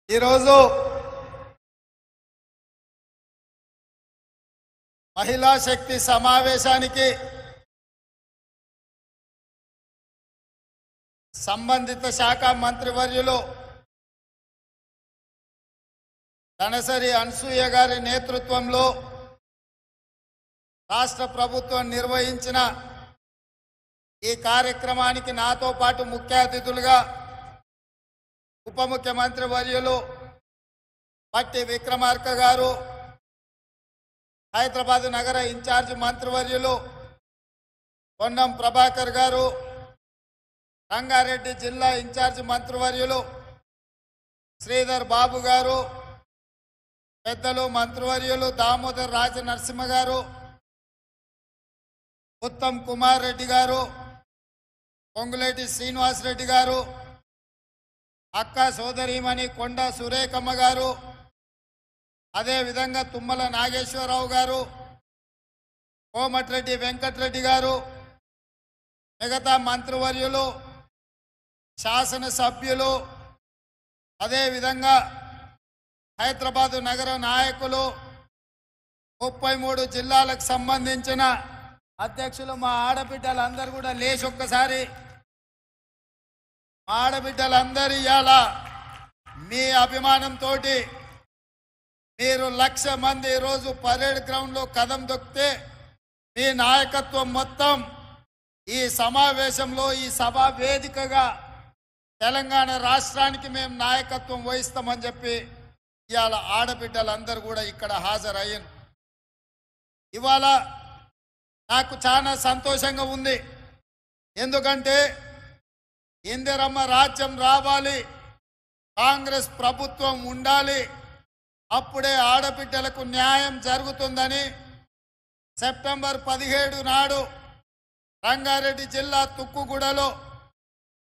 ఈరోజు మహిళా శక్తి సమావేశానికి సంబంధిత శాఖ మంత్రివర్యులు ధనసరి అనసూయ గారి నేతృత్వంలో రాష్ట్ర ప్రభుత్వం నిర్వహించిన ఈ కార్యక్రమానికి నాతో పాటు ముఖ్య అతిథులుగా ఉప ముఖ్యమంత్రి వర్యులు పట్టి విక్రమార్క గారు, హైదరాబాద్ నగర ఇన్ఛార్జ్ మంత్రివర్యులు పొన్నం ప్రభాకర్ గారు, రంగారెడ్డి జిల్లా ఇన్ఛార్జ్ మంత్రివర్యులు శ్రీధర్ బాబు గారు, పెద్దలు మంత్రివర్యులు దామోదర్ రాజ నరసింహ గారు, ఉత్తమ్ కుమార్ రెడ్డి గారు, పొంగులేటి శ్రీనివాస్ రెడ్డి గారు, అక్క సోదరీమణి కొండ సురేఖమ్మ గారు, అదేవిధంగా తుమ్మల నాగేశ్వరరావు గారు, కోమటిరెడ్డి వెంకటరెడ్డి గారు, మిగతా మంత్రివర్యులు, శాసనసభ్యులు, అదేవిధంగా హైదరాబాదు నగర నాయకులు, 33 జిల్లాలకు సంబంధించిన అధ్యక్షులు, మా ఆడబిడ్డలందరూ కూడా లేచి ఒక్కసారి ఆడబిడ్డలందరూ ఇవాళ మీ అభిమానంతో మీరు 1,00,000 మంది ఈరోజు పరేడ్ గ్రౌండ్లో కదం దొక్కితే మీ నాయకత్వం మొత్తం ఈ సమావేశంలో ఈ సభా వేదికగా తెలంగాణ రాష్ట్రానికి మేము నాయకత్వం వహిస్తామని చెప్పి ఇవాళ ఆడబిడ్డలందరూ కూడా ఇక్కడ హాజరయ్యారు. ఇవాళ నాకు చాలా సంతోషంగా ఉంది. ఎందుకంటే ఇందిరమ్మ రాజ్యం రావాలి, కాంగ్రెస్ ప్రభుత్వం ఉండాలి, అప్పుడే ఆడబిడ్డలకు న్యాయం జరుగుతుందని సెప్టెంబర్ 17 నాడు రంగారెడ్డి జిల్లా తుక్కుగూడలో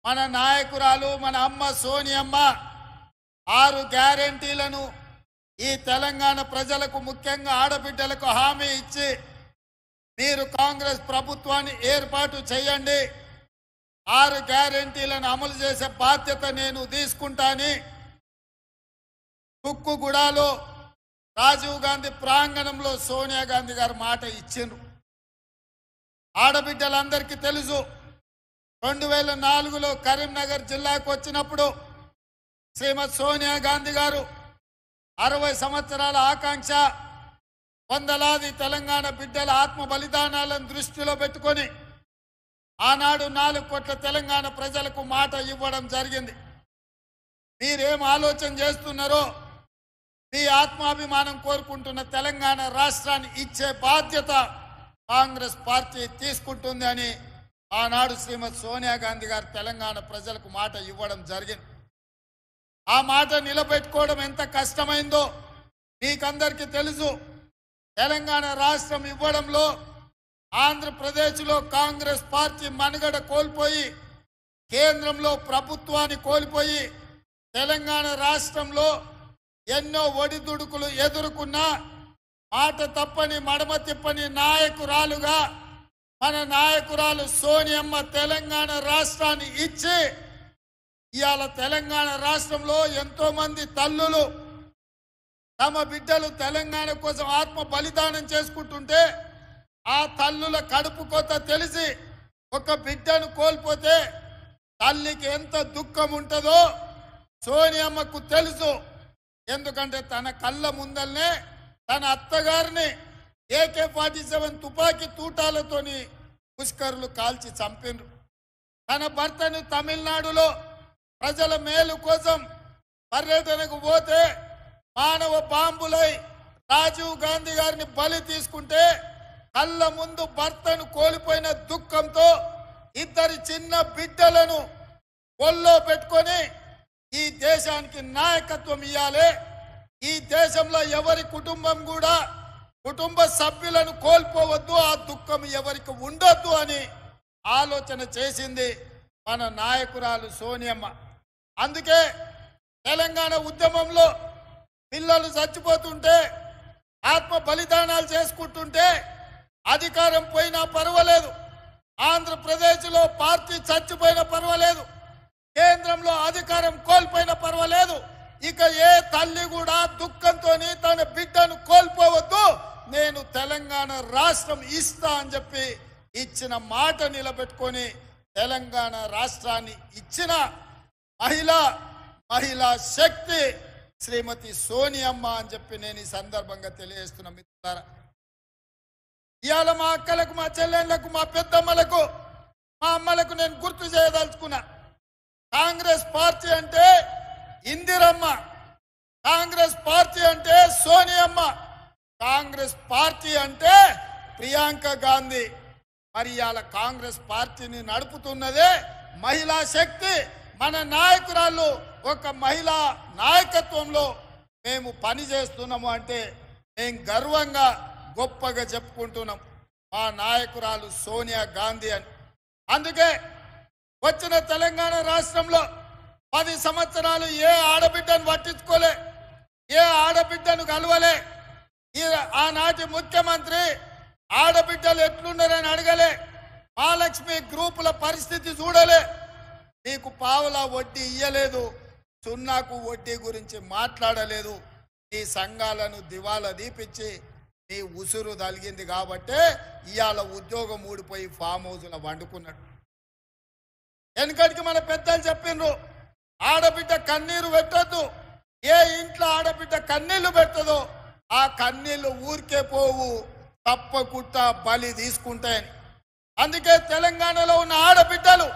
మన నాయకురాలు మన అమ్మ సోనియమ్మ 6 గ్యారెంటీలను ఈ తెలంగాణ ప్రజలకు ముఖ్యంగా ఆడబిడ్డలకు హామీ ఇచ్చి మీరు కాంగ్రెస్ ప్రభుత్వాన్ని ఏర్పాటు చేయండి, 6 గ్యారెంటీలను అమలు చేసే బాధ్యత నేను తీసుకుంటాని తుక్కుగూడలో రాజీవ్ గాంధీ ప్రాంగణంలో సోనియా గాంధీ గారు మాట ఇచ్చిండ్రు. ఆడబిడ్డలందరికీ తెలుసు, 2004లో కరీంనగర్ జిల్లాకు వచ్చినప్పుడు శ్రీమతి సోనియా గాంధీ గారు 60 సంవత్సరాల ఆకాంక్ష, వందలాది తెలంగాణ బిడ్డల ఆత్మ బలిదానాలను దృష్టిలో పెట్టుకొని ఆనాడు 4 కోట్ల తెలంగాణ ప్రజలకు మాట ఇవ్వడం జరిగింది. మీరేం ఆలోచన చేస్తున్నారో మీ ఆత్మాభిమానం కోరుకుంటున్న తెలంగాణ రాష్ట్రాన్ని ఇచ్చే బాధ్యత కాంగ్రెస్ పార్టీ తీసుకుంటుంది అని ఆనాడు శ్రీమతి సోనియా గాంధీ గారు తెలంగాణ ప్రజలకు మాట ఇవ్వడం జరిగింది. ఆ మాట నిలబెట్టుకోవడం ఎంత కష్టమైందో మీకందరికీ తెలుసు. తెలంగాణ రాష్ట్రం ఇవ్వడంలో ఆంధ్రప్రదేశ్లో కాంగ్రెస్ పార్టీ మనుగడ కోల్పోయి కేంద్రంలో ప్రభుత్వాన్ని కోల్పోయి తెలంగాణ రాష్ట్రంలో ఎన్నో ఒడిదుడుకులు ఎదుర్కొన్నా మాట తప్పని మడమ తిప్పని నాయకురాలుగా మన నాయకురాలు సోనియమ్మ తెలంగాణ రాష్ట్రాన్ని ఇచ్చి ఇవాళ తెలంగాణ రాష్ట్రంలో ఎంతో మంది తల్లులు తమ బిడ్డలు తెలంగాణ కోసం ఆత్మ బలిదానం చేసుకుంటుంటే ఆ తల్లుల కడుపు కోత తెలిసి ఒక బిడ్డను కోల్పోతే తల్లికి ఎంత దుఃఖం ఉంటుందో సోనియమ్మకు తెలుసు. ఎందుకంటే తన కళ్ళ ముందల్నే తన అత్తగారిని AK-47 తుపాకీ తూటాలతోని పుష్కరులు కాల్చి చంపిండ్రు. తన భర్తను తమిళనాడులో ప్రజల మేలు కోసం పర్యటనకు పోతే మానవ బాంబులై రాజీవ్ గాంధీ గారిని బలి తీసుకుంటే కళ్ళ ముందు భర్తను కోల్పోయిన దుఃఖంతో 2 చిన్న బిడ్డలను ఒళ్ళో పెట్టుకొని ఈ దేశానికి నాయకత్వం ఇవ్వాలి, ఈ దేశంలో ఎవరి కుటుంబం కూడా కుటుంబ సభ్యులను కోల్పోవద్దు, ఆ దుఃఖం ఎవరికి ఉండొద్దు అని ఆలోచన చేసింది మన నాయకురాలు సోనియమ్మ. అందుకే తెలంగాణ ఉద్యమంలో పిల్లలు చచ్చిపోతుంటే ఆత్మ బలిదానాలు చేసుకుంటుంటే అధికారం పోయినా పర్వాలేదు, ఆంధ్ర దేశంలో పార్టీ చచ్చిపోయినా పర్వాలేదు, కేంద్రంలో అధికారం కోల్పోయినా పర్వాలేదు, ఇక ఏ తల్లి కూడా దుఃఖంతో తన బిడ్డను కోల్పోవద్దు, నేను తెలంగాణ రాష్ట్రం ఇస్తా అని చెప్పి ఇచ్చిన మాట నిలబెట్టుకొని తెలంగాణ రాష్ట్రాన్ని ఇచ్చిన మహిళా శక్తి శ్రీమతి సోనియమ్మ అని చెప్పి నేను ఈ సందర్భంగా తెలియజేస్తున్నా. మిత్రులారా, ఇవాళ మా అక్కలకు, మా చెల్లెళ్లకు, మా పెద్దమ్మలకు, మా అమ్మలకు నేను గుర్తు చేయదలుచుకున్నా. కాంగ్రెస్ పార్టీ అంటే ఇందిరమ్మ, కాంగ్రెస్ పార్టీ అంటే సోనియమ్మ, కాంగ్రెస్ పార్టీ అంటే ప్రియాంక గాంధీ. మరి ఇవాళ కాంగ్రెస్ పార్టీని నడుపుతున్నదే మహిళా శక్తి. మన నాయకురాళ్ళు ఒక మహిళా నాయకత్వంలో మేము పని చేస్తున్నాము అంటే మేము గర్వంగా గొప్పగా చెప్పుకుంటున్నాం మా నాయకురాలు సోనియా గాంధీ అని. అందుకే వచ్చిన తెలంగాణ రాష్ట్రంలో 10 సంవత్సరాలు ఏ ఆడబిడ్డను పట్టించుకోలే, ఏ ఆడబిడ్డను కలవలే. ఆనాటి ముఖ్యమంత్రి ఆడబిడ్డలు ఎట్లున్నారని అడగలే, మహాలక్ష్మి గ్రూపుల పరిస్థితి చూడలే, నీకు పావుల వడ్డీ ఇయ్యలేదు, సున్నాకు వడ్డీ గురించి మాట్లాడలేదు, నీ సంఘాలను దివాలా దీపించి నీ ఉసురు తలిగింది కాబట్టే ఇవాళ ఉద్యోగం ఊడిపోయి ఫామ్ హౌస్లో వండుకున్నాడు. వెనుకటికి మన పెద్దలు చెప్పిండ్రు, ఆడబిడ్డ కన్నీరు పెట్టద్దు, ఏ ఇంట్లో ఆడబిడ్డ కన్నీళ్లు పెట్టదో ఆ కన్నీళ్లు ఊరికే పోవు, తప్పకుండా బలి తీసుకుంటాయని. అందుకే తెలంగాణలో ఉన్న ఆడబిడ్డలు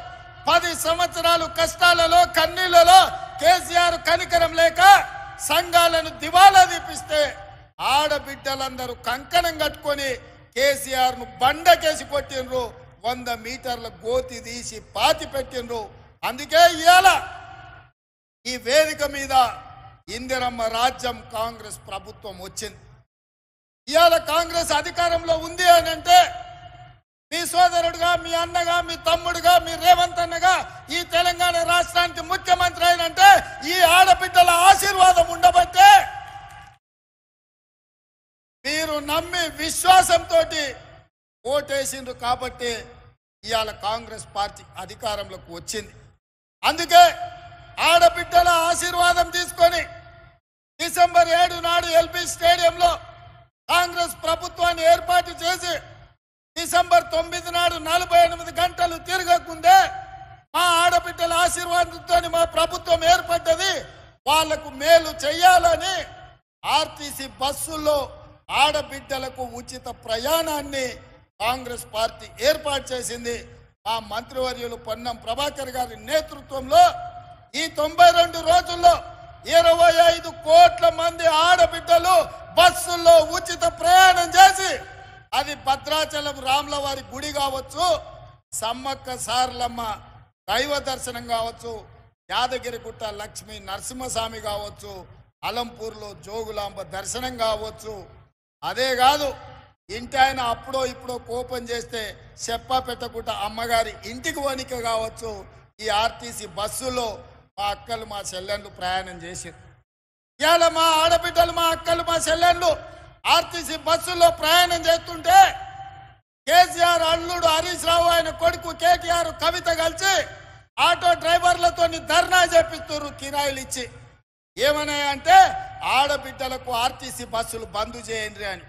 10 సంవత్సరాలు కష్టాలలో కన్నీళ్లలో కేసీఆర్ కనికరం లేక సంఘాలను దివాలా దీపిస్తే ఆడబిడ్డలందరూ కంకణం కట్టుకొని కేసీఆర్ ను బండకేసి కొట్టిండ్రు, 100 మీటర్ల గోతి తీసి పాతి పెట్టిండ్రు. అందుకే ఇవాళ ఈ వేదిక మీద ఇందిరమ్మ రాజ్యం కాంగ్రెస్ ప్రభుత్వం వచ్చింది. ఇవాళ కాంగ్రెస్ అధికారంలో ఉంది అని అంటే మీ సోదరుడుగా, మీ అన్నగా, మీ తమ్ముడుగా, మీ రేవంత్ అన్నగా ఈ తెలంగాణ రాష్ట్రానికి ముఖ్యమంత్రి అయినంటే ఈ ఆడబిడ్డల ఆశీర్వాదం ఉండబట్టే, మీరు నమ్మి విశ్వాసంతో ఓటేసిండ్రు కాబట్టి ఇవాళ కాంగ్రెస్ పార్టీ అధికారంలోకి వచ్చింది. అందుకే ఆడబిడ్డల ఆశీర్వాదం తీసుకొని డిసెంబర్ 7 నాడు ఎల్బీ స్టేడియంలో కాంగ్రెస్ ప్రభుత్వాన్ని ఏర్పాటు చేసి డిసెంబర్ 9 నాడు 48 గంటలు తిరగకుందే మా ఆడబిడ్డల ఆశీర్వాదంతో మా ప్రభుత్వం ఏర్పడ్డది, వాళ్లకు మేలు చెయ్యాలని ఆర్టీసీ బస్సుల్లో ఆడబిడ్డలకు ఉచిత ప్రయాణాన్ని కాంగ్రెస్ పార్టీ ఏర్పాటు చేసింది. మా మంత్రివర్యులు పొన్నం ప్రభాకర్ గారి నేతృత్వంలో ఈ 92 రోజుల్లో 25 కోట్ల మంది ఆడబిడ్డలు బస్సుల్లో ఉచిత ప్రయాణం చేసి, అది భద్రాచలం రాములవారి గుడి కావచ్చు, సమ్మక్క సారలమ్మ దైవ దర్శనం కావచ్చు, యాదగిరిగుట్ట లక్ష్మీ నరసింహస్వామి కావచ్చు, అలంపూర్లో జోగులాంబ దర్శనం కావచ్చు, అదే కాదు ఇంటి ఆయన అప్పుడో ఇప్పుడో కోపం చేస్తే చెప్పా పెట్టకుండా అమ్మగారి ఇంటికి వణిక కావచ్చు, ఈ ఆర్టీసీ బస్సులో మా అక్కలు మా చెల్లెళ్ళు ప్రయాణం చేశారు. ఇవాళ మా ఆడబిడ్డలు, మా అక్కలు, మా చెల్లెళ్ళు ఆర్టీసీ బస్సుల్లో ప్రయాణం చేస్తుంటే కేసీఆర్ అల్లుడు హరీష్ రావు, ఆయన కొడుకు కేటీఆర్, కవిత కలిసి ఆటో డ్రైవర్లతో ధర్నా చేపిస్తున్నారు కిరాయిలు ఇచ్చి. ఏమన్నాయంటే ఆడబిడ్డలకు ఆర్టీసీ బస్సులు బంద్ చేయండి అని.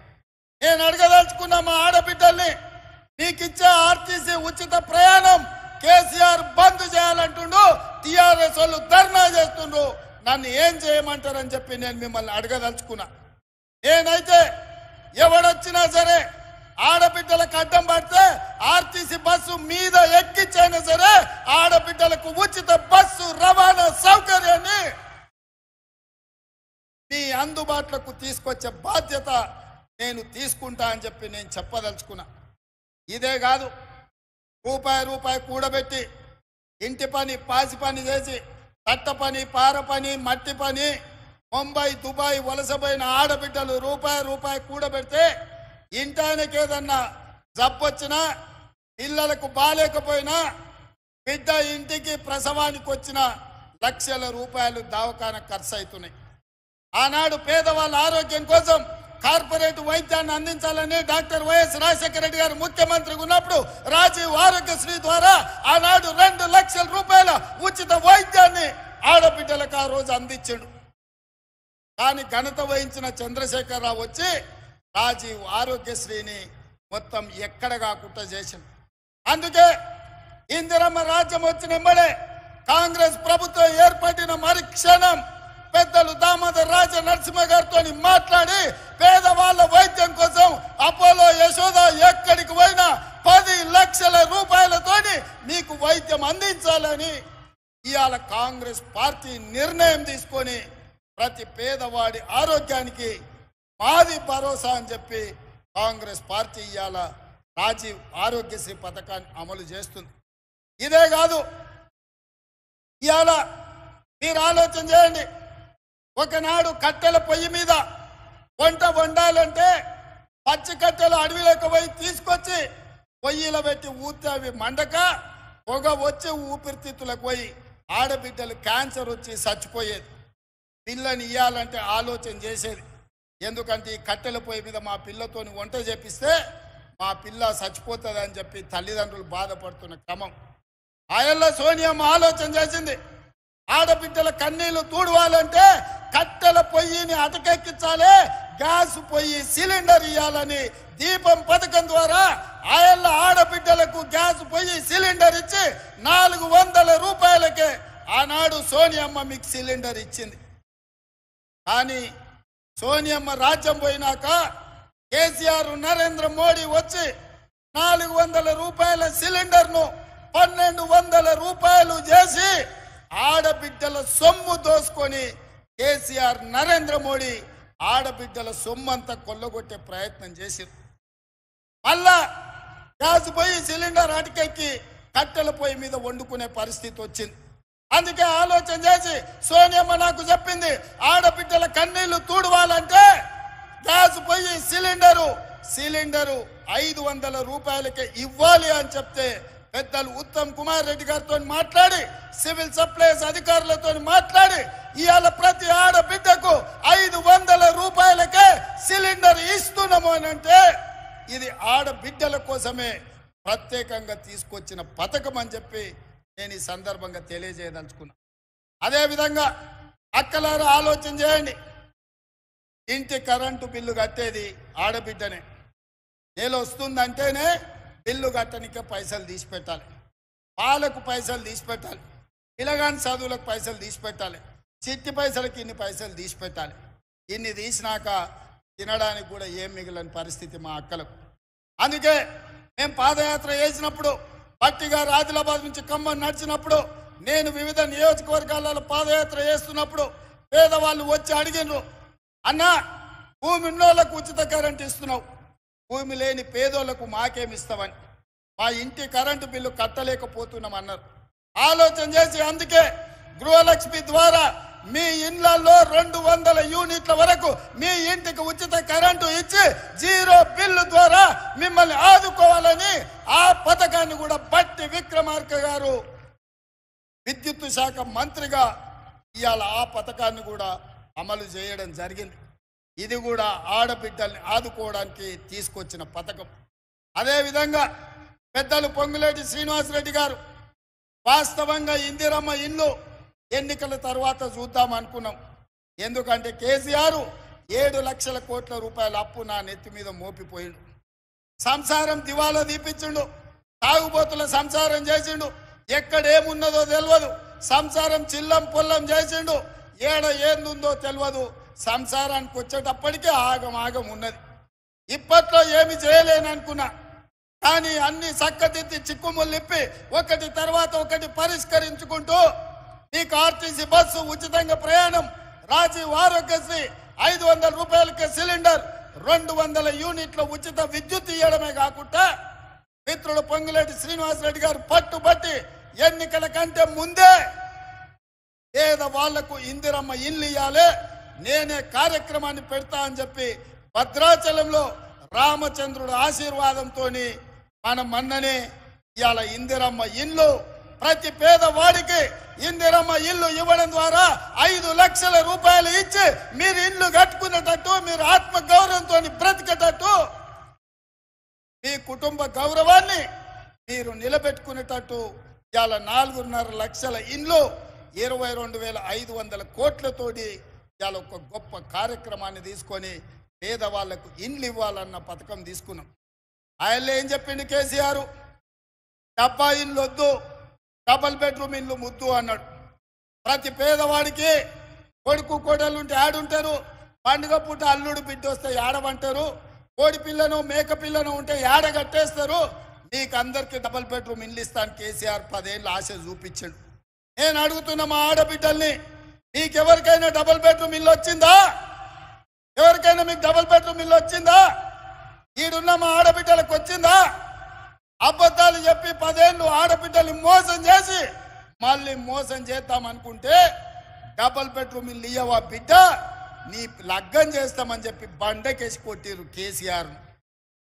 నేను అడగదలుచుకున్న మా ఆడబిడ్డల్ని, మీకు ఇచ్చే ఆర్టీసీ ఉచిత ప్రయాణం కేసీఆర్ బంద్ చేయాలంటుండు, టీఆర్ఎస్ వాళ్ళు ధర్నా చేస్తుండ్రు, నన్ను ఏం చేయమంటారని చెప్పి నేను మిమ్మల్ని అడగదలుచుకున్నా. నేనైతే ఎవడొచ్చినా సరే ఆడబిడ్డలకు అడ్డం పడితే ఆర్టీసీ బస్సు మీద ఎక్కించైనా సరే ఆడబిడ్డలకు ఉచిత బస్సు రవాణా సౌకర్యాన్ని మీ అందుబాటులోకి తీసుకొచ్చే బాధ్యత నేను తీసుకుంటా అని చెప్పి నేను చెప్పదలుచుకున్నా. ఇదే కాదు, రూపాయి కూడబెట్టి ఇంటి పని, పాసి పని చేసి, తట్ట పని, పార పని, మట్టి పని, ముంబై, దుబాయ్ వలసపోయిన ఆడబిడ్డలు రూపాయి కూడబెడితే ఇంటానికి ఏదన్నా జబ్బొచ్చినా, పిల్లలకు బాలేకపోయినా, బిడ్డ ఇంటికి ప్రసవానికి వచ్చిన లక్షల రూపాయలు దవాఖాన ఖర్చు అవుతున్నాయి. ఆనాడు పేదవాళ్ళ ఆరోగ్యం కోసం కార్పొరేట్ వైద్యాన్ని అందించాలని డాక్టర్ వైఎస్ రాజశేఖర రెడ్డి గారు ముఖ్యమంత్రిగా ఉన్నప్పుడు రాజీవ్ ఆరోగ్యశ్రీ ద్వారా ఆనాడు 2 లక్షల రూపాయల ఉచిత వైద్యాన్ని ఆడబిడ్డలకు ఆ రోజు అందించాడు. కానీ ఘనత వహించిన చంద్రశేఖరరావు వచ్చి రాజీవ్ ఆరోగ్యశ్రీని మొత్తం ఎక్కడ కాకుండా చేసింది. అందుకే ఇందిరమ్మ రాజ్యం వచ్చిన వెంబడే కాంగ్రెస్ ప్రభుత్వం ఏర్పడిన మరుక్షణం పెద్దలు దామోదర్ రాజ నరసింహ గారితో మాట్లాడి పేదవాళ్ళ వైద్యం కోసం అపోలో యశోద ఎక్కడికి పోయినా 10 లక్షల రూపాయలతోని మీకు వైద్యం అందించాలని ఇవాళ కాంగ్రెస్ పార్టీ నిర్ణయం తీసుకొని ప్రతి పేదవాడి ఆరోగ్యానికి మాది భరోసా అని చెప్పి కాంగ్రెస్ పార్టీ ఇవాళ రాజీవ్ ఆరోగ్యశ్రీ పథకాన్ని అమలు చేస్తుంది. ఇదే కాదు, ఇవాళ మీరు ఆలోచన చేయండి. ఒకనాడు కట్టెల పొయ్యి మీద వంట వండాలంటే పచ్చి కట్టెలు అడవిలోకి పోయి తీసుకొచ్చి పొయ్యిలో పెట్టి ఊతే అవి మండక పొగ వచ్చి ఊపిరితిత్తులకు పోయి ఆడబిడ్డలు క్యాన్సర్ వచ్చి చచ్చిపోయేది. పిల్లని ఇవ్వాలంటే ఆలోచన చేసేది. ఎందుకంటే ఈ కట్టెల పొయ్యి మీద మా పిల్లతోని వంట చేపిస్తే మా పిల్ల చచ్చిపోతుంది అని చెప్పి తల్లిదండ్రులు బాధపడుతున్న క్రమం. ఆయల్ల సోనియమ్మ ఆలోచన చేసింది. ఆడబిడ్డల కన్నీళ్లు తూడవాలంటే కట్టెల పొయ్యిని అటకెక్కించాలి, గ్యాస్ పొయ్యి సిలిండర్ ఇవ్వాలని దీపం పథకం ద్వారా ఆయల్ల ఆడబిడ్డలకు గ్యాస్ పొయ్యి సిలిండర్ ఇచ్చి 400 రూపాయలకే ఆనాడు సోనియమ్మ మీకు సిలిండర్ ఇచ్చింది. కానీ సోనియమ్మ రాజ్యం పోయినాక కేసీఆర్ నరేంద్ర మోడీ వచ్చి 400 రూపాయల సిలిండర్ను 1200 రూపాయలు చేసి ఆడబిడ్డల సొమ్ము దోసుకొని కేసీఆర్ నరేంద్ర మోడీ ఆడబిడ్డల సొమ్మంతా కొల్లగొట్టే ప్రయత్నం చేశారు. మళ్ళా గ్యాస్ పొయ్యి సిలిండర్ అటకెక్కి కట్టెల పొయ్యి మీద వండుకునే పరిస్థితి వచ్చింది. అందుకే ఆలోచన చేసి సోనియమ్మ నాకు చెప్పింది, ఆడబిడ్డల కన్నీళ్లు తూడవాలంటే గ్యాస్ పొయ్యి సిలిండరు 500 రూపాయలకే ఇవ్వాలి అని చెప్తే పెద్దలు ఉత్తమ్ కుమార్ రెడ్డి గారితో మాట్లాడి సివిల్ సప్లైస్ అధికారులతో మాట్లాడి ఇవాళ ప్రతి ఆడబిడ్డకు 500 రూపాయలకే సిలిండర్ ఇస్తున్నాము అని అంటే ఇది ఆడబిడ్డల కోసమే ప్రత్యేకంగా తీసుకొచ్చిన పథకం అని చెప్పి నేను ఈ సందర్భంగా తెలియజేయదలుచుకున్నా. అదేవిధంగా అక్కలారా ఆలోచన చేయండి. ఇంటి కరెంటు బిల్లు కట్టేది ఆడబిడ్డనే. నెల వస్తుందంటేనే బిల్లు కట్టనికే పైసలు తీసి పెట్టాలి, పాలకు పైసలు తీసి పెట్టాలి, పిల్లగాని చదువులకు పైసలు తీసి పెట్టాలి, చిట్టి పైసలకి ఇన్ని పైసలు తీసి పెట్టాలి. ఇన్ని తీసినాక తినడానికి కూడా ఏం మిగిలిన పరిస్థితి మా అక్కలకు. అందుకే మేము పాదయాత్ర చేసినప్పుడు పట్టిగా ఆదిలాబాద్ నుంచి ఖమ్మం నడిచినప్పుడు నేను వివిధ నియోజకవర్గాలలో పాదయాత్ర చేస్తున్నప్పుడు పేదవాళ్ళు వచ్చి అడిగినారు, అన్నా భూమి ఉన్నోళ్ళకు ఉచిత కరెంట్ ఇస్తున్నావు, భూమి లేని పేదోళ్లకు మాకేమిస్తామని. మా ఇంటి కరెంటు బిల్లు కట్టలేకపోతున్నాం అన్నారు. ఆలోచన చేసి అందుకే గృహలక్ష్మి ద్వారా మీ ఇళ్లలో 200 యూనిట్ల వరకు మీ ఇంటికి ఉచిత కరెంటు ఇచ్చి 0 బిల్లు ద్వారా మిమ్మల్ని ఆదుకోవాలని ఆ పథకాన్ని కూడా బట్టి విక్రమార్క గారు విద్యుత్ శాఖ మంత్రిగా ఇవాళ ఆ పథకాన్ని కూడా అమలు చేయడం జరిగింది. ఇది కూడా ఆడబిడ్డల్ని ఆదుకోవడానికి తీసుకొచ్చిన పథకం. అదేవిధంగా పెద్దలు పొంగులేటి శ్రీనివాసరెడ్డి గారు వాస్తవంగా ఇందిరమ్మ ఇల్లు ఎన్నికల తర్వాత చూద్దాం అనుకున్నాం. ఎందుకంటే కేసీఆర్ 7 లక్షల కోట్ల రూపాయల అప్పు నా నెత్తి మీద మోపిపోయిండు. సంసారం దివాలా తీపించిండు, తాగుబోతుల సంసారం చేసిండు, ఎక్కడేమున్నదో తెలియదు, సంసారం చిల్లం పొల్లం చేసిండు, ఏందుందో తెలియదు. సంసారానికి వచ్చేటప్పటికే ఆగం ఉన్నది. ఇప్పట్లో ఏమి చేయలేననుకున్నా, కానీ అన్ని చక్కదిద్ది చిక్కుముళ్ళిప్పి ఒకటి తర్వాత ఒకటి పరిష్కరించుకుంటూ నీకు ఆర్టీసీ బస్సు ఉచితంగా ప్రయాణం, రాజీవ్ ఆరోగ్యశ్రీ 500 రూపాయలకే సిలిండర్, 200 యూనిట్ల ఉచిత విద్యుత్ ఇవ్వడమే కాకుండా మిత్రుడు పొంగులేటి శ్రీనివాసరెడ్డి గారు పట్టుబట్టి ఎన్నికల కంటే ముందే వాళ్లకు ఇందిరమ్మ ఇల్లు ఇవ్వాలి, నేనే కార్యక్రమాన్ని పెడతా అని చెప్పి భద్రాచలంలో రామచంద్రుడు ఆశీర్వాదంతో మన మన్ననే ఇవాళ ఇందిరమ్మ ఇల్లు ప్రతి పేదవాడికి ఇందిరమ్మ ఇల్లు ఇవ్వడం ద్వారా 5 లక్షల రూపాయలు ఇచ్చి మీరు ఇల్లు కట్టుకునేటట్టు, మీరు ఆత్మ గౌరవంతో బ్రతికేటట్టు, మీ కుటుంబ గౌరవాన్ని మీరు నిలబెట్టుకునేటట్టు ఇవాళ 4.5 లక్షల ఇండ్లు 22,500 కోట్లతోటి ఇవాళ ఒక గొప్ప కార్యక్రమాన్ని తీసుకొని పేదవాళ్లకు ఇండ్లు ఇవ్వాలన్న పథకం తీసుకున్నాం. ఆయన ఏం చెప్పిండు కేసీఆర్, డబ్బా ఇండ్లు వద్దు, డబల్ బెడ్రూమ్ ఇండ్లు ముద్దు అన్నాడు. ప్రతి పేదవాడికి కొడుకు కోడలు ఉంటే ఆడుంటారు, పండుగ పూట అల్లుడు బిడ్డ వస్తే ఏడవంటారు, కోడి పిల్లను మేక పిల్లను ఉంటే ఏడ కట్టేస్తారు. మీకు అందరికి డబల్ బెడ్రూమ్ ఇండ్లు ఇస్తాను కేసీఆర్ 10 ఏళ్ళు ఆశ చూపించాడు. నేను అడుగుతున్న మా ఆడబిడ్డల్ని, మీకెవరికైనా డబల్ బెడ్రూమ్ ఇల్లు వచ్చిందా? ఎవరికైనా మీకు డబల్ బెడ్రూమ్ ఇల్లు వచ్చిందా? ఈడున్న మా ఆడబిడ్డలకు వచ్చిందా? అబద్ధాలు చెప్పి 10 ఏళ్ళు ఆడబిడ్డల్ని మోసం చేసి మళ్ళీ మోసం చేద్దామనుకుంటే డబల్ బెడ్రూమ్ ఇల్లు ఇయ్యవా బిడ్డ, నీ లగ్గం చేస్తామని చెప్పి బండకేసి కొట్టిరు కేసీఆర్.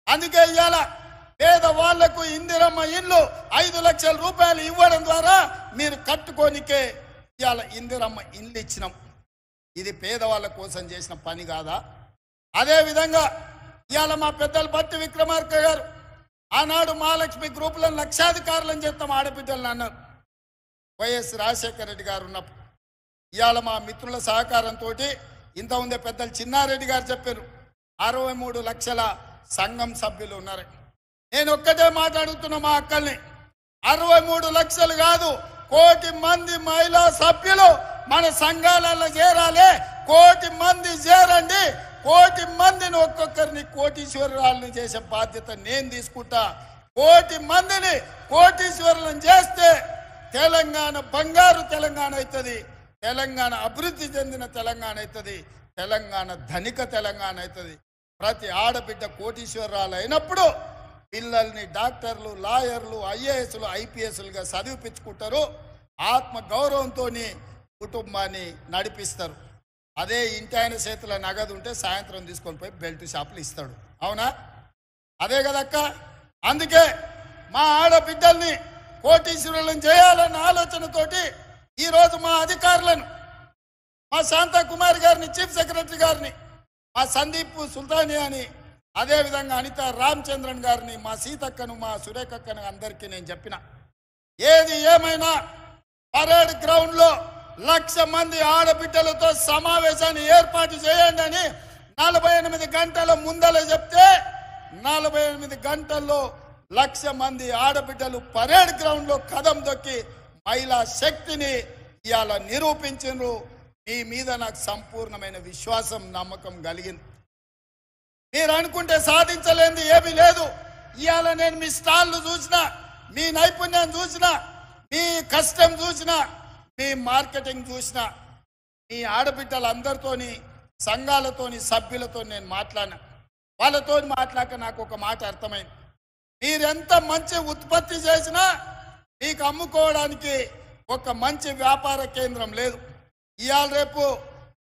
అందుకే ఇవాళ పేదవాళ్లకు ఇందిరమ్మ ఇల్లు 5 లక్షల రూపాయలు ఇవ్వడం ద్వారా మీరు కట్టుకోనికే ఇవాళ ఇందిరమ్మ ఇల్లు ఇచ్చినాం. ఇది పేదవాళ్ళ కోసం చేసిన పని కాదా? అదే విధంగా ఇవాళ మా పెద్దలు బట్టి విక్రమార్క గారు ఆనాడు మహాలక్ష్మి గ్రూపులను లక్షాధికారులను చేస్తాం ఆడబిడ్డలను అన్నారు. వైఎస్ రాజశేఖర రెడ్డి గారు ఉన్నప్పుడు ఇవాళ మా మిత్రుల సహకారంతో ఇంత ఉండే పెద్దలు చిన్నారెడ్డి గారు చెప్పారు 63 లక్షల సంఘం సభ్యులు ఉన్నారు. నేను ఒక్కటే మాట్లాడుతున్నా మా అక్కల్ని, 63 లక్షలు కాదు, 1 కోటి మంది మహిళా సభ్యులు మన సంఘాలలో చేరాలి. 1 కోటి మంది చేరండి. 1 కోటి మందిని ఒక్కొక్కరిని కోటీశ్వరులను చేసే బాధ్యత నేను తీసుకుంటా. 1 కోటి మందిని కోటీశ్వరులను చేస్తే తెలంగాణ బంగారు తెలంగాణ అవుతుంది, తెలంగాణ అభివృద్ధి చెందిన తెలంగాణ అవుతుంది, తెలంగాణ ధనిక తెలంగాణ అవుతుంది. ప్రతి ఆడబిడ్డ కోటీశ్వరాలు అయినప్పుడు పిల్లల్ని డాక్టర్లు, లాయర్లు, ఐఏఎస్లు, ఐపీఎస్లుగా చదివిపించుకుంటారు. ఆత్మ గౌరవంతో కుటుంబాన్ని నడిపిస్తారు. అదే ఇంటి ఆయన చేతిలో నగదు ఉంటే సాయంత్రం తీసుకొని పోయి బెల్ట్ షాపులు ఇస్తాడు. అవునా? అదే కదక్క. అందుకే మా ఆడబిడ్డల్ని కోటీశ్వరులను చేయాలన్న ఆలోచనతోటి ఈరోజు మా అధికారులను, మా శాంతా కుమార్ గారిని, చీఫ్ సెక్రటరీ గారిని, మా సందీప్ సుల్తానియాని, అదేవిధంగా అనిత రామచంద్రన్ గారిని, మా సీతక్కను, మా సురేఖక్కను అందరికీ నేను చెప్పిన, ఏది ఏమైనా పరేడ్ గ్రౌండ్ లో 1,00,000 మంది ఆడబిడ్డలతో సమావేశాన్ని ఏర్పాటు చేయండి అని 48 గంటల ముందలే చెప్తే 48 గంటల్లో 1,00,000 మంది ఆడబిడ్డలు పరేడ్ గ్రౌండ్ లో కదం దొక్కి మహిళా శక్తిని ఇవాళ నిరూపించారు. మీ మీద నాకు సంపూర్ణమైన విశ్వాసం, నమ్మకం కలిగింది. మీరు అనుకుంటే సాధించలేనిది ఏమీ లేదు. ఇవాళ నేను మీ స్టాళ్ళు చూసినా, మీ నైపుణ్యం చూసినా, మీ కష్టం చూసినా, మీ మార్కెటింగ్ చూసినా, మీ ఆడబిడ్డలందరితోని, సంఘాలతోని, సభ్యులతో నేను మాట్లాడినా. వాళ్ళతో మాట్లాడక నాకు ఒక మాట అర్థమైంది. మీరెంత మంచి ఉత్పత్తి చేసినా మీకు అమ్ముకోవడానికి ఒక మంచి వ్యాపార కేంద్రం లేదు. ఇవాళ రేపు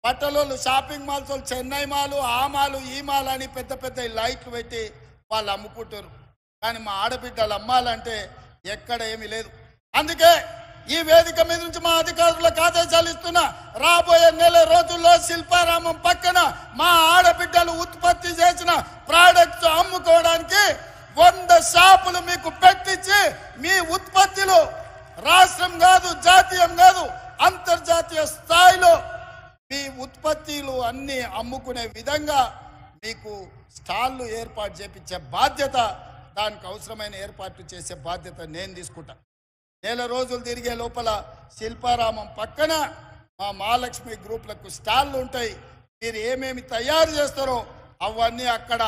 బట్టలు, షాపింగ్ మాల్స్, చెన్నై మాలు, ఆ మాలు, ఈ మాల్ అని పెద్ద పెద్ద లైట్లు పెట్టి వాళ్ళు అమ్ముకుంటారు. కానీ మా ఆడబిడ్డలు అమ్మాలంటే ఎక్కడ ఏమీ లేదు. అందుకే ఈ వేదిక మీద నుంచి మా అధికారులకు ఆదేశాలు ఇస్తున్నా, రాబోయే నెల రోజుల్లో శిల్పారామం పక్కన మా ఆడబిడ్డలు ఉత్పత్తి చేసిన ప్రోడక్ట్స్ అమ్ముకోవడానికి 100 షాపులు మీకు పెట్టించి మీ ఉత్పత్తులు రాష్ట్రం కాదు, జాతీయం కాదు, అంతర్జాతీయ స్థాయిలో మీ ఉత్పత్తులు అన్ని అమ్ముకునే విధంగా మీకు స్టాళ్లు ఏర్పాటు చేపించే బాధ్యత, దానికి అవసరమైన ఏర్పాట్లు చేసే బాధ్యత నేను తీసుకుంటా. నెల రోజులు తిరిగే లోపల శిల్పారామం పక్కన మా మహాలక్ష్మి గ్రూప్లకు స్టాళ్ళు ఉంటాయి. మీరు ఏమేమి తయారు చేస్తారో అవన్నీ అక్కడ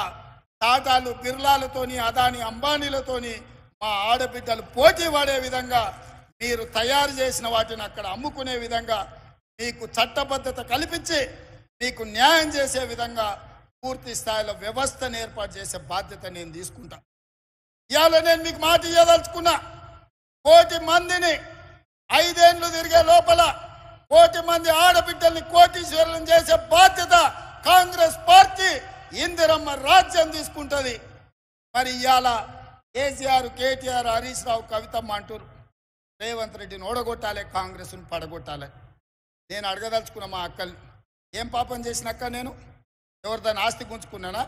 టాటాలు, బిర్లాలతోని, అదాని, అంబానీలతోని మా ఆడబిడ్డలు పోటీ పడే విధంగా మీరు తయారు చేసిన వాటిని అక్కడ అమ్ముకునే విధంగా మీకు చట్టబద్ధత కల్పించి మీకు న్యాయం చేసే విధంగా పూర్తి స్థాయిలో వ్యవస్థను ఏర్పాటు చేసే బాధ్యత నేను తీసుకుంటా. ఇవాళ నేను మీకు మాట ఇవ్వదలుచుకున్నా, 1 కోటి మందిని 5 ఏళ్ళు తిరిగే లోపల 1 కోటి మంది ఆడబిడ్డల్ని కోటీశ్వరులను చేసే బాధ్యత కాంగ్రెస్ పార్టీ ఇందిరమ్మ రాజ్యం తీసుకుంటుంది. మరి ఇవాళ కేసీఆర్, కేటీఆర్, హరీష్ రావు, కవితమ్మ అంటారు. రేవంత్ రెడ్డిని ఓడగొట్టాలి, కాంగ్రెస్ను పడగొట్టాలి. నేను అడగదలుచుకున్న మా అక్కల్ని, ఏం పాపం చేసినాక నేను ఎవరిదాన్ని ఆస్తి గుంజుకున్నానా?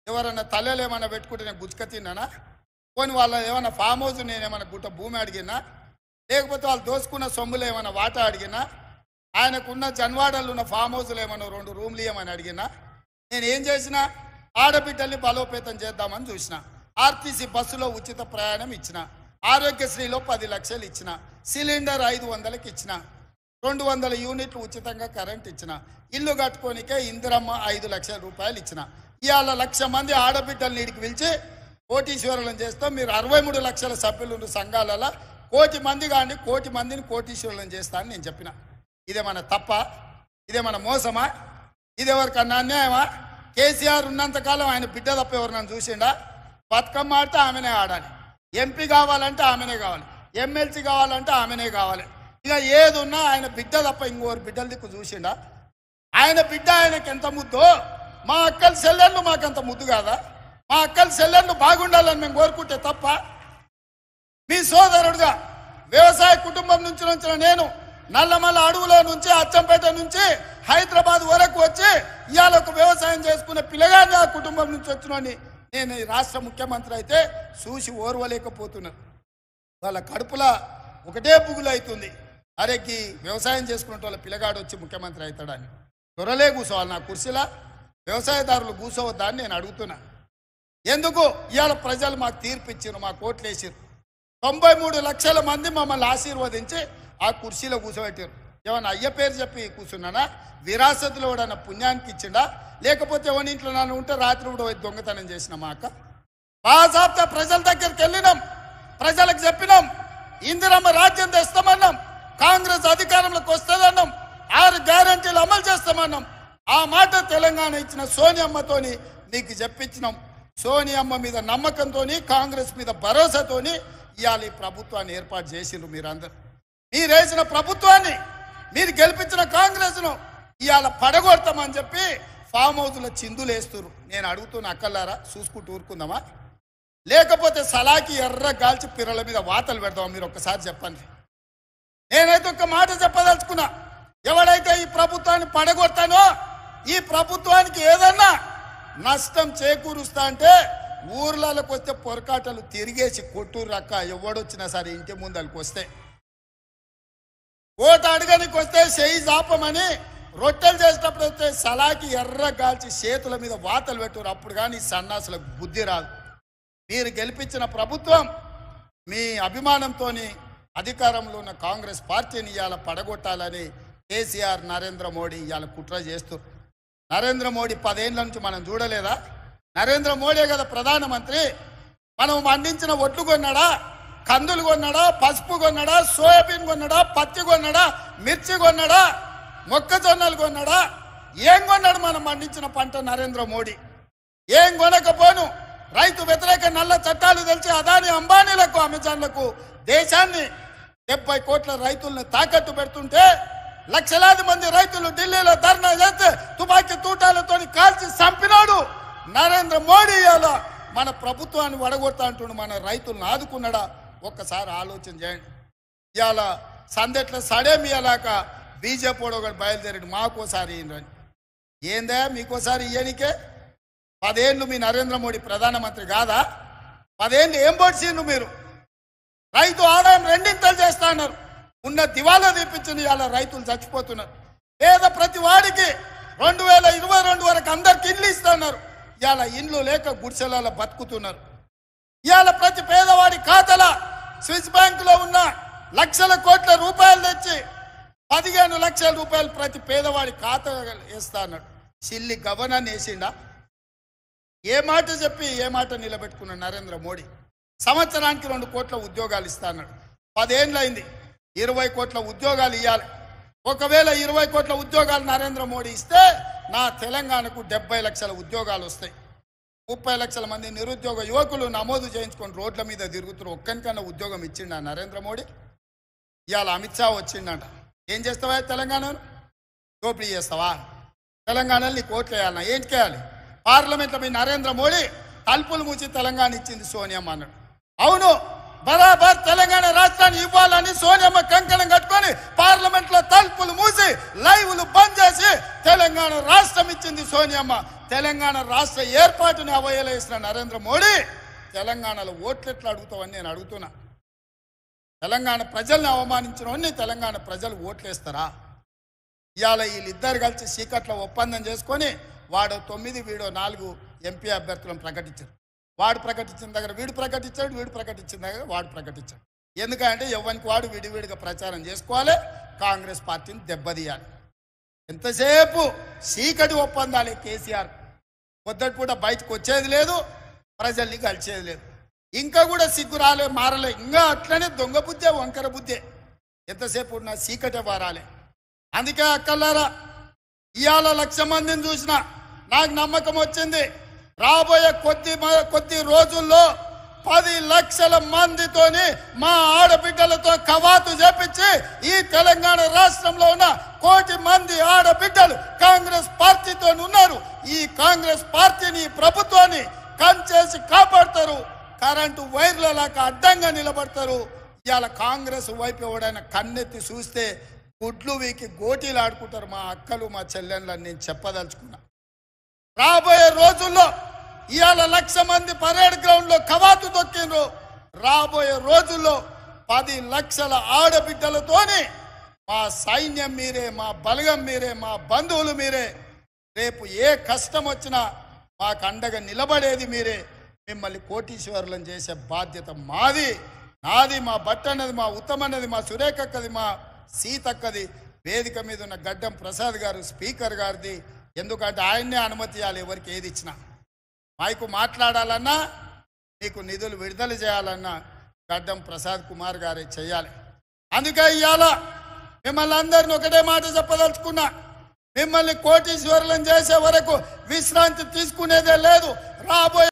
ఎవరన్నా తల్లలు ఏమన్నా పెట్టుకుంటే నేను గుజ్జుక తిన్నానా? పోనీ వాళ్ళ ఏమన్నా ఫామ్ హౌస్ నేనేమన్నా గుట్ట భూమి అడిగినా? లేకపోతే వాళ్ళు దోసుకున్న సొమ్ములు ఏమన్నా వాటా అడిగినా? ఆయనకున్న జన్వాడలు ఉన్న ఫామ్ హౌస్లో ఏమన్నా 2 రూమ్లు ఇవ్వమని అడిగినా? నేను ఏం చేసినా? ఆడబిడ్డల్ని బలోపేతం చేద్దామని చూసిన. ఆర్టీసీ బస్సులో ఉచిత ప్రయాణం ఇచ్చిన, ఆరోగ్యశ్రీలో 10 లక్షలు ఇచ్చిన, సిలిండర్ 500కి ఇచ్చిన, 200 యూనిట్లు ఉచితంగా కరెంట్ ఇచ్చిన, ఇల్లు కట్టుకోనికే ఇందిరమ్మ 5 లక్షల రూపాయలు ఇచ్చిన. ఇవాళ 1,00,000 మంది ఆడబిడ్డల్ని ఇడికి పిలిచి కోటీశ్వరులను చేస్తాం, మీరు 63 లక్షల సభ్యులు సంఘాలలో 1,00,000 మంది కానీ 1,00,000 మందిని కోటీశ్వరులను చేస్తా అని నేను చెప్పిన. ఇదేమన్నా తప్ప? ఇదేమన్నా మోసమా? ఇదెవరికన్నా అన్యాయమా? కేసీఆర్ ఉన్నంతకాలం ఆయన బిడ్డ తప్ప ఎవరినన్ను చూసిండా? బతుకమ్మ ఆడితే ఆమెనే ఆడాలి, ఎంపీ కావాలంటే ఆమెనే కావాలి, ఎమ్మెల్సీ కావాలంటే ఆమెనే కావాలి. ఇక ఏది ఉన్నా ఆయన బిడ్డ తప్ప ఇంకోరు బిడ్డల దిక్కు చూసిండా? ఆయన బిడ్డ ఆయనకి ఎంత ముద్దో, మా అక్కల చెల్లెళ్ళు మాకంత ముద్దు కాదా? మా అక్కల చెల్లెళ్ళు బాగుండాలని మేము కోరుకుంటే తప్ప? మీ సోదరుడుగా వ్యవసాయ కుటుంబం నుంచి వచ్చిన నేను నల్లమల్ల అడవులో నుంచి అచ్చంపేట నుంచి హైదరాబాద్ వరకు వచ్చి ఇవాళ ఒక వ్యవసాయం చేసుకునే పిల్లగాని ఆ కుటుంబం నుంచి వచ్చినోని నేను ఈ రాష్ట్ర ముఖ్యమంత్రి అయితే చూసి ఓర్వలేకపోతున్నాను. వాళ్ళ కడుపులో ఒకటే పుగులు అవుతుంది, అరేకి వ్యవసాయం చేసుకునే వాళ్ళ పిల్లగాడు వచ్చి ముఖ్యమంత్రి అవుతాడని. త్వరలే కూర్చోవాలి నా కుర్చీలా, వ్యవసాయదారులు కూర్చోవద్దా అని నేను అడుగుతున్నా. ఎందుకు ఇవాళ ప్రజలు మాకు తీర్పు ఇచ్చారు, మాకు ఓట్లు వేసారు. 93 లక్షల మంది మమ్మల్ని ఆశీర్వదించి ఆ కుర్చీలో కూర్చోబెట్టారు. ఏమన్నా అయ్య పేరు చెప్పి కూర్చున్నానా? విరాసతులో ఎవడన్నా పుణ్యానికి ఇచ్చిండా? లేకపోతే ఎవరి ఇంట్లో నన్ను ఉంటే రాత్రి కూడా దొంగతనం చేసిన మా అక్క బాజాబ్తా ప్రజల దగ్గరికి వెళ్ళినాం, ప్రజలకు చెప్పినాం, ఇందిరమ్మ రాజ్యం తెస్తామన్నాం, కాంగ్రెస్ అధికారంలోకి వస్తుందన్నాం, 6 గ్యారంటీలు అమలు చేస్తామన్నాం. ఆ మాట తెలంగాణ ఇచ్చిన సోనియమ్మతోని మీకు చెప్పించినాం. సోనియమ్మ మీద నమ్మకంతోని, కాంగ్రెస్ మీద భరోసాతోని ఇవాళ ఈ ప్రభుత్వాన్ని ఏర్పాటు చేసిండ్రు. మీరందరూ మీరు వేసిన ప్రభుత్వాన్ని, మీరు గెలిపించిన కాంగ్రెస్ను ఇవాళ పడగొడతామని చెప్పి ఫామ్ హౌస్లో చిందులు వేస్తున్నారు. నేను అడుగుతున్న అక్కలారా, చూసుకుంటూ ఊరుకుందామా? లేకపోతే సలాకి ఎర్ర గాల్చి పిర్రల మీద వాతలు పెడదామా? మీరు ఒక్కసారి చెప్పండి. నేనైతే ఒక మాట చెప్పదలుచుకున్నా, ఎవడైతే ఈ ప్రభుత్వాన్ని పడగొడతానో, ఈ ప్రభుత్వానికి ఏదన్నా నష్టం చేకూరుస్తా అంటే ఊర్లలోకి వస్తే పొరకాటలు తిరిగేసి కొట్టూరు రక్క ఎవడొచ్చినా సరే ఇంటి ముందరికి వస్తే, ఓటు అడగనికి వస్తే చెయ్యి జాపమని రొట్టెలు చేసేటప్పుడు వస్తే సలాకి ఎర్ర గాల్చి చేతుల మీద వాతలు పెట్టురు. అప్పుడు కానీ సన్నాసులకు బుద్ధి రాదు. మీరు గెలిపించిన ప్రభుత్వం మీ అభిమానంతో అధికారంలో ఉన్న కాంగ్రెస్ పార్టీని ఇవాళ పడగొట్టాలని కేసీఆర్, నరేంద్ర మోడీ ఇవాళ కుట్ర చేస్తూ. నరేంద్ర మోడీ 10 ఏళ్ళ నుంచి మనం చూడలేదా? నరేంద్ర మోడీ కదా ప్రధానమంత్రి. మనం పండించిన ఒడ్లు కొన్నాడా? కందులు కొన్నాడా? పసుపు కొన్నాడా? సోయాబీన్ కొన్నాడా? పత్తి కొన్నాడా? మిర్చి కొన్నాడా? మొక్కజొన్నలు కొన్నాడా? ఏం కొన్నాడు మనం పండించిన పంట నరేంద్ర మోడీ? ఏం కొనకపోను రైతు వ్యతిరేక నల్ల చట్టాలు తెలిసి అదాని అంబానీలకు, అమెజాన్లకు దేశాన్ని 70 కోట్ల రైతులను తాకట్టు పెడుతుంటే లక్షలాది మంది రైతులు ఢిల్లీలో ధర్నా చేస్తే తుపాకీ తూటాలతో కాల్చి చంపినాడు నరేంద్ర మోడీ. ఇవాళ మన ప్రభుత్వాన్ని వడగొడతా అంటుండు, మన రైతులను ఆదుకున్నాడా? ఒక్కసారి ఆలోచన చేయండి. ఇవాళ సందెట్ల సడేమియలాక బీజేపీ ఒకటి బయలుదేరాడు, మాకోసారి ఇయ్యండి. ఏందా మీకోసారి ఇయ్యనికే? 10 ఏళ్ళు మీ నరేంద్ర మోడీ ప్రధానమంత్రి కాదా? 10 ఏళ్ళు ఏం పొడిచిండ్రు మీరు? రైతు ఆదాయం 2 చేస్తా అన్నారు, ఉన్న దివాలా తీపించిన ఇవాళ రైతులు చచ్చిపోతున్నారు. పేద ప్రతి వాడికి 2022 వరకు అందరికి ఇల్లు ఇస్తున్నారు. ఇవాళ ఇండ్లు లేక గుడిసెలలో బతుకుతున్నారు. ఇవాళ ప్రతి పేదవాడి ఖాతాల స్విస్ బ్యాంకులో ఉన్న లక్షల కోట్ల రూపాయలు తెచ్చి 15 లక్షల రూపాయలు ప్రతి పేదవాడి ఖాతా వేస్తా అన్నాడు. Silly governor వేసిండా? ఏ మాట చెప్పి ఏ మాట నిలబెట్టుకున్నాడు నరేంద్ర మోడీ? సంవత్సరానికి 2 కోట్ల ఉద్యోగాలు ఇస్తా అన్నాడు. 10 ఏళ్ళు అయింది, 20 కోట్ల ఉద్యోగాలు ఇవ్వాలి. ఒకవేళ 20 కోట్ల ఉద్యోగాలు నరేంద్ర మోడీ ఇస్తే నా తెలంగాణకు 70 లక్షల ఉద్యోగాలు వస్తాయి. 30 లక్షల మంది నిరుద్యోగ యువకులు నమోదు చేయించుకొని రోడ్ల మీద తిరుగుతున్నారు. ఒక్కనికన్నా ఉద్యోగం ఇచ్చిండా నరేంద్ర మోడీ? ఇవాళ అమిత్ షా వచ్చిండంట. ఏం చేస్తావా తెలంగాణను? దోపిడీ చేస్తావా? తెలంగాణలో నీకు ఓట్లు వేయాలన్నా ఏంటి చేయాలి? పార్లమెంట్లో మీ నరేంద్ర మోడీ తలుపులు మూసి తెలంగాణ ఇచ్చింది సోనియమ్మ అన్నాడు. అవును, బరాబర్ తెలంగాణ రాష్ట్రాన్ని ఇవ్వాలని ఇవ్వాలని సోనియమ్మ కంకణం కట్టుకొని పార్లమెంట్ లో తలుపులు మూసి లైవ్లు బంద్ చేసి తెలంగాణ రాష్ట్రం ఇచ్చింది సోనియమ్మ. తెలంగాణ రాష్ట్ర ఏర్పాటుని అవయలేసిన నరేంద్ర మోడీ తెలంగాణలో ఓట్లు ఎట్లా అడుగుతావని నేను అడుగుతున్నా. తెలంగాణ ప్రజల్ని అవమానించిన తెలంగాణ ప్రజలు ఓట్లేస్తారా? ఇవాళ వీళ్ళిద్దరు కలిసి చీకట్లో ఒప్పందం చేసుకొని వాడు 9 వీడో 4 ఎంపీ అభ్యర్థులను ప్రకటించారు. వాడు ప్రకటించిన దగ్గర వీడు ప్రకటించాడు, వీడు ప్రకటించిన దగ్గర వాడు ప్రకటించాడు. ఎందుకంటే ఎవరికి వాడు విడివిడిగా ప్రచారం చేసుకోవాలి, కాంగ్రెస్ పార్టీని దెబ్బతీయాలి. ఎంతసేపు చీకటి ఒప్పందాలే కేసీఆర్. పొద్దుటిపూట బయటకు వచ్చేది లేదు, ప్రజల్ని కలిసేది లేదు. ఇంకా కూడా సిగ్గు రాలే, మారలే, ఇంకా అట్లనే దొంగ బుద్ధే, వంకర బుద్ధే. ఎంతసేపు ఉన్న చీకటే వారాలే. అందుకే అక్కలారా, ఇవాళ 1,00,000 మందిని చూసిన నాకు నమ్మకం వచ్చింది. రాబోయే కొద్ది రోజుల్లో 10 లక్షల మందితోని మా ఆడబిడ్డలతో కవాతు చేపించి ఈ తెలంగాణ రాష్ట్రంలో ఉన్న 1 కోటి మంది ఆడబిడ్డలు కాంగ్రెస్ పార్టీతో ఉన్నారు. ఈ కాంగ్రెస్ పార్టీని, ప్రభుత్వాన్ని కంచేసి కాపాడతారు. కరెంటు వైర్ల లాగా అడ్డంగా నిలబడతారు. ఇవాళ కాంగ్రెస్ వైపు ఎవడైనా కన్నెత్తి చూస్తే గుడ్లు వీకి గోటీలు ఆడుకుంటారు మా అక్కలు, మా చెల్లెళ్ళని నేను చెప్పదలుచుకున్నా. రాబోయే రోజుల్లో ఇవాళ 1,00,000 మంది పరేడ్ గ్రౌండ్ లో కవాతు తొక్కిండ్రు. రాబోయే రోజుల్లో 10 లక్షల ఆడబిడ్డలతోని మా సైన్యం మీరే, మా బలగం మీరే, మా బంధువులు మీరే. రేపు ఏ కష్టం వచ్చినా మాకు అండగా నిలబడేది మీరే. మిమ్మల్ని కోటీశ్వరులను చేసే బాధ్యత మాది, నాది. మా బట్టన్నది, మా ఉత్తమన్నది, మా సురేఖక్కది, మా సీతక్కది. వేదిక మీద ఉన్న గడ్డం ప్రసాద్ గారు స్పీకర్ గారిది. ఎందుకంటే ఆయన్నే అనుమతి ఇవ్వాలి ఎవరికి ఏది ఇచ్చినా. మైకు మాట్లాడాలన్నా, మీకు నిధులు విడుదల చేయాలన్నా గడ్డం ప్రసాద్ కుమార్ గారే చేయాలి. అందుకే ఇవాళ మిమ్మల్ని అందరిని ఒకటే మాట చెప్పదలుచుకున్నా. మిమ్మల్ని కోటీశ్వరులను చేసే వరకు విశ్రాంతి తీసుకునేదే లేదు. రాబోయే